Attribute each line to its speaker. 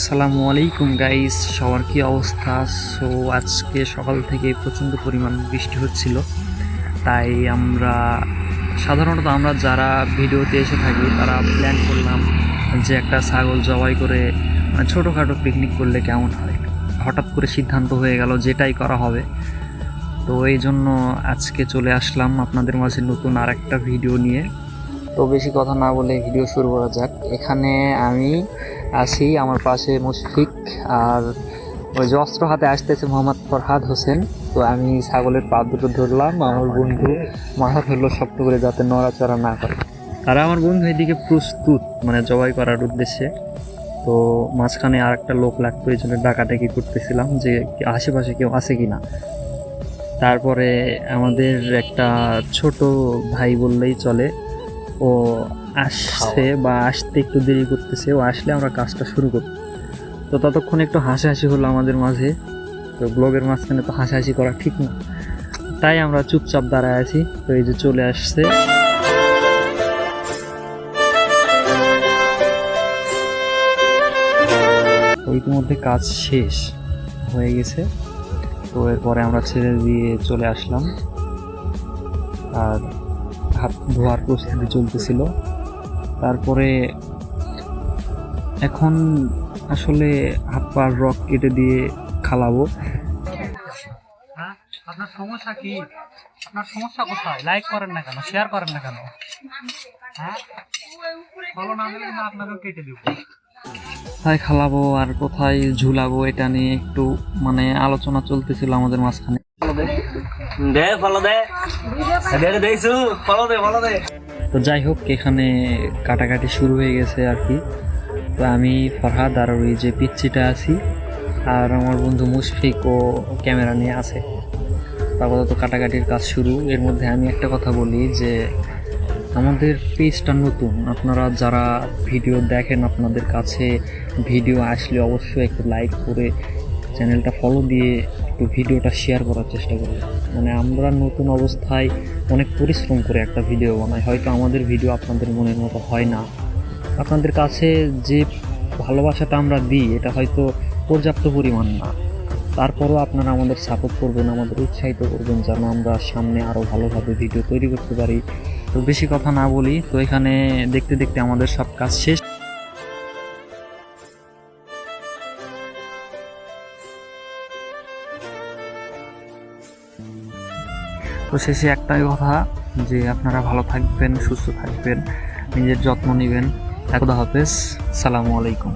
Speaker 1: আসসালামু আলাইকুম গাইস, সবার কি অবস্থা? সো আজকে সকাল থেকে প্রচণ্ড পরিমাণ বৃষ্টি হচ্ছিল, তাই সাধারণত আমরা যারা ভিডিওতে এসে থাকি তারা প্ল্যান করলাম যে একটা ছাগল জবাই করে ছোটোখাটো পিকনিক করলে কেমন হয়। হঠাৎ করে সিদ্ধান্ত হয়ে গেল যেটাই করা হবে। তো এই জন্য আজকে চলে আসলাম আপনাদের মাঝে নতুন আর একটা ভিডিও নিয়ে। তো বেশি কথা না বলে ভিডিও শুরু করা যাক। এখানে আমি আছি, আমার পাশে মুশফিক, আর ওই যে অস্ত্র হাতে আসতেছে মোহাম্মদ ফরহাদ হোসেন। তো আমি ছাগলের পা দুটো ধরলাম, আমার বন্ধু মাথা ধরলো শক্ত করে যাতে নড়াচড়া না করে। আর আমার বন্ধু এদিকে প্রস্তুত জবাই করার উদ্দেশ্যে। তো মাঝখানে আর একটা লোক লাগতো, এই জন্য ডাকাডাকি করতেছিলাম যে আশেপাশে কেউ আছে কি না। তারপরে আমাদের একটা ছোট ভাই বললেই চলে, ও আসছে বা আসতে একটু দেরি করতেছে, ও আসলে আমরা কাজটা শুরু করব। তো ততক্ষণ একটু হাসাহাসি হলো আমাদের মাঝে। তো ব্লগের মাঝখানে তো হাসাহাসি করা ঠিক না, তাই আমরা চুপচাপ দাঁড়ায় আছি। তো এই যে চলে আসছে, তো ইতিমধ্যে কাজ শেষ হয়ে গেছে। তো এরপরে আমরা ছেড়ে দিয়ে চলে আসলাম, আর হাত ধোয়ার প্রস্তুতি চলতেছিল। তারপরে এখন আসলে হাত পার রক কেটে দিয়ে খালাবো।
Speaker 2: আপনার সমস্যা কি? আপনার সমস্যা কোথায়? লাইক করেন না কেন, শেয়ার করেন না কেন? হ্যাঁ, ফলো না দিলে কিন্তু আপনাকেও কেটে দেবো।
Speaker 1: কোথায় খালাবো আর কোথায় ঝুলাবো, এটা নিয়ে একটু আলোচনা চলতেছিল আমাদের মাঝখানে। তো যাই হোক, এখানে কাটাকাটি শুরু হয়ে গেছে আর কি। তো আমি ফরহাদ আর ওই যে পিচ্চিটা আছি, আর আমার বন্ধু মুশফিক ও ক্যামেরা নিয়ে আছে। আপাতত কাটাকাটির কাজ শুরু। এর মধ্যে আমি একটা কথা বলি যে আমাদের পেজটা নতুন, আপনারা যারা ভিডিও দেখেন আপনাদের কাছে ভিডিও আসলে অবশ্যই একটু লাইক করে চ্যানেলটা ফলো দিয়ে একটু ভিডিওটা শেয়ার করার চেষ্টা করবেন। আমরা নতুন অবস্থায় অনেক পরিশ্রম করে একটা ভিডিও বানাই, হয়তো আমাদের ভিডিও আপনাদের মনের মতো হয় না। আপনাদের কাছে যে ভালোবাসাটা আমরা দিই এটা হয়তো পর্যাপ্ত পরিমাণ না, তারপরও আপনারা আমাদের সাপোর্ট করবেন, আমাদের উৎসাহিত করবেন যেন আমরা সামনে আরও ভালোভাবে ভিডিও তৈরি করতে পারি। তো বেশি কথা না বলি, তো এখানে দেখতে দেখতে আমাদের সব কাজ শেষ। তো শেষে একটাই কথা যে আপনারা ভালো থাকবেন, সুস্থ থাকবেন, নিজের যত্ন নেবেন। খোদা হাফেজ, আসসালামু আলাইকুম।